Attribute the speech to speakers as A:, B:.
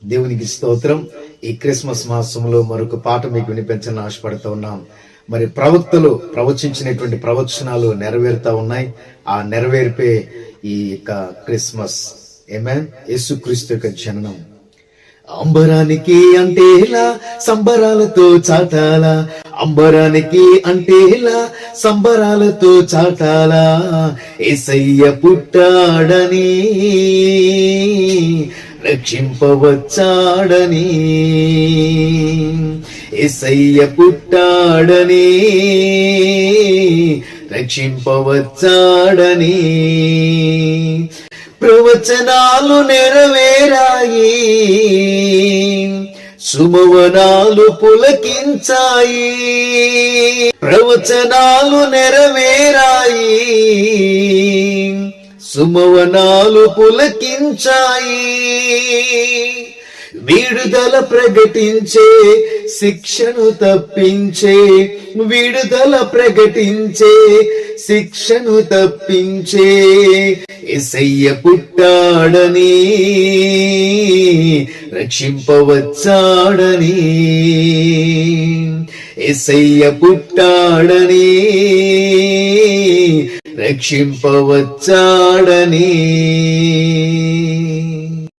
A: దేవునికి స్తోత్రం. ఈ క్రిస్మస్ మాసంలో మరొక పాట మీకు వినిపించాలని ఆశపడుతూ ఉన్నాం. మరి ప్రవక్తలు ప్రవచించినటువంటి ప్రవచనాలు నెరవేరుతా ఉన్నాయి. ఆ నెరవేర్పే ఈ యొక్క క్రిస్మస్. ఆమేన్. యేసుక్రీస్తు యొక్క జననం. అంబరానికి అంటేలా సంబరాలతో చాటాలా, అంబరానికి అంటేలా సంబరాలతో చాటాలా, యేసయ్య పుట్టాడని రక్షింపవచ్చాడని, యేసయ్య పుట్టాడని రక్షింపవచ్చాడని, ప్రవచనాలు నెరవేరాయి, సుమవనాలు పులకించాయి. ప్రవచనాలు నెరవేరాయి, సుమవనాలు పులకించాయి. విడుదల ప్రకటించే, శిక్షను తప్పించే, విడుదల ప్రకటించే, శిక్షను తప్పించే, యేసయ్య పుట్టాడని రక్షింపవచ్చాడని, యేసయ్య పుట్టాడని రక్షింపవచ్చాడని.